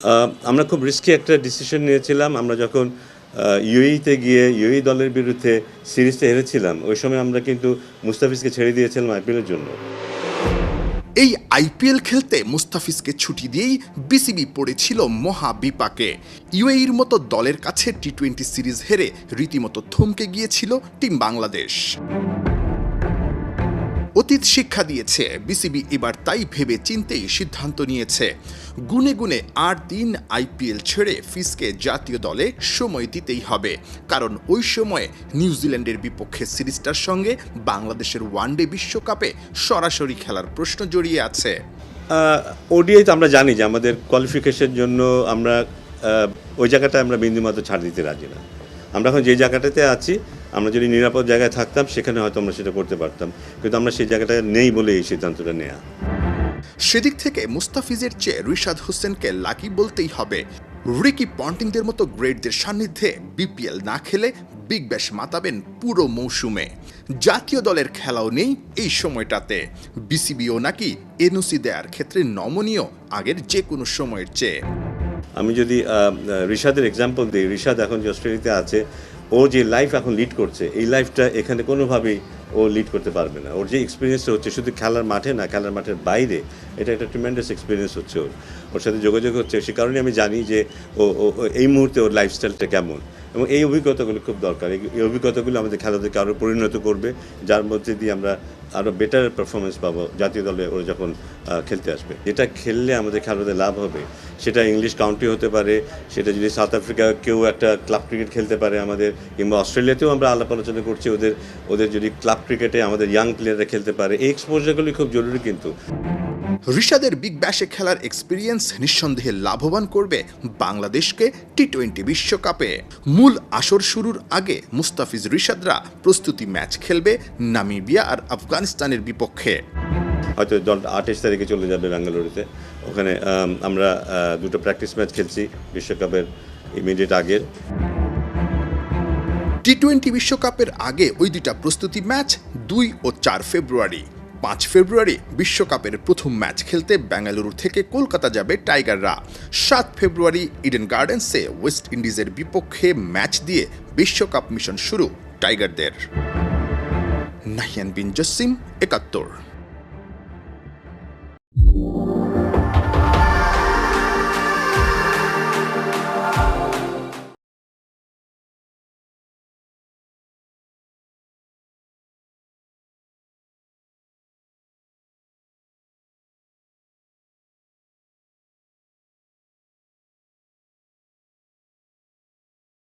আমরা খুব রিস্কি একটা ডিসিশন নিয়েছিলাম। আমরা যখন ইউএইতে গিয়ে ইউএই দলের বিরুদ্ধে সিরিজটা হেরেছিলাম, ওই সময় আমরা কিন্তু মুস্তাফিজকে ছেড়ে দিয়েছিলাম আইপিএলের জন্য। এই আইপিএল খেলতে মুস্তাফিজকে ছুটি দিয়েই বিসিবি পড়েছিল মহা বিপাকে। ইউএইর মতো দলের কাছে টি-20 সিরিজ হেরে রীতিমতো থমকে গিয়েছিল টিম বাংলাদেশ। অতীত শিক্ষা দিয়েছে বিসিবি, এবার তাই ভেবে চিন্তেই সিদ্ধান্ত নিয়েছে। গুনে গুনে ৮ দিন আইপিএল ছেড়ে ফিসকে জাতীয় দলে সময় দিতেই হবে, কারণ ওই সময়ে নিউজিল্যান্ডের বিপক্ষে সিরিজটার সঙ্গে বাংলাদেশের ওয়ানডে বিশ্বকাপে সরাসরি খেলার প্রশ্ন জড়িয়ে আছে। ওডিআই তো আমরা জানি যে আমাদের কোয়ালিফিকেশনের জন্য আমরা ওই জায়গাটা আমরা বিন্দুমাত্র ছাড় দিতে রাজি না। আমরা এখন যে জায়গাটাতে আছি, আমরা যদি নিরাপদ জায়গায় থাকতাম সেখানে হয়তো আমরা সেটা করতে পারতাম, কিন্তু আমরা সেই জায়গাটা নেই বলে এই সিদ্ধান্তটা নেওয়া। সেদিক থেকে মুস্তাফিজের চেয়ে রিশাদ হোসেনকে লাকি বলতেই হবে। রিকি পন্টিংদের মতো গ্রেটদের সান্নিধ্যে বিপিএল না খেলে বিগ ব্যাশ মাতাবেন পুরো মৌসুমে। জাতীয় দলের খেলাও নেই এই সময়টাতে। বিসিবিও নাকি এনওসি দেওয়ার ক্ষেত্রে নমনীয় আগের যে কোনো সময়ের চেয়ে। আমি যদি রিশাদের এক্সাম্পল দিই, রিশাদ এখন যে অস্ট্রেলিয়াতে আছে, ও যে লাইফ এখন লিড করছে, এই লাইফটা এখানে কোনোভাবেই ও লিড করতে পারবে না। ওর যে এক্সপিরিয়েন্সটা হচ্ছে শুধু খেলার মাঠে না, খেলার মাঠের বাইরে, এটা একটা ট্রিমেন্ডাস এক্সপিরিয়েন্স হচ্ছে ওর সাথে যোগাযোগ হচ্ছে। সে কারণে আমি জানি যে ও এই মুহূর্তে ওর লাইফস্টাইলটা কেমন, এবং এই অভিজ্ঞতাগুলো খুব দরকার। এই অভিজ্ঞতাগুলো আমাদের খেলাদেরকে আরও পরিণত করবে, যার মধ্যে দিয়ে আমরা আরও বেটার পারফরমেন্স পাবো জাতীয় দলে ওরা যখন খেলতে আসবে। যেটা খেললে আমাদের খেলোয়াড়দের লাভ হবে, সেটা ইংলিশ কাউন্টি হতে পারে, সেটা যদি সাউথ আফ্রিকা কেউ একটা ক্লাব ক্রিকেট খেলতে পারে আমাদের, কিংবা অস্ট্রেলিয়াতেও আমরা আলাপ আলোচনা করছি ওদের যদি ক্লাব ক্রিকেটে আমাদের ইয়াং প্লেয়াররা খেলতে পারে, এই এক্সপোজারগুলি খুব জরুরি। কিন্তু রিশাদের বিগ ব্যাশে খেলার এক্সপিরিয়েন্স নিঃসন্দেহে লাভবান করবে বাংলাদেশকে টি-20 বিশ্বকাপে। মূল আসর শুরুর আগে মুস্তাফিজ রিশাদরা প্রস্তুতি ম্যাচ খেলবে নামিবিয়া আর আফগানিস্তানের বিপক্ষে। হয়তো দল 28 তারিখে চলে যাবে বেঙ্গালুরুতে। ওখানে আমরা দুটো প্র্যাকটিস ম্যাচ খেলছি বিশ্বকাপের ইমিডিয়েট আগের। টি-20 বিশ্বকাপের আগে ওই দুটা প্রস্তুতি ম্যাচ 2 ও 4 ফেব্রুয়ারি। 5 ফেব্রুয়ারি বিশ্বকাপের প্রথম ম্যাচ খেলতে বেঙ্গালুরু থেকে কলকাতা যাবে টাইগাররা। 7 ফেব্রুয়ারি ইডেন গার্ডেন্সে ওয়েস্ট ইন্ডিজের বিপক্ষে ম্যাচ দিয়ে বিশ্বকাপ মিশন শুরু টাইগারদের। নাহিয়ান বিন জসিম, ৭১।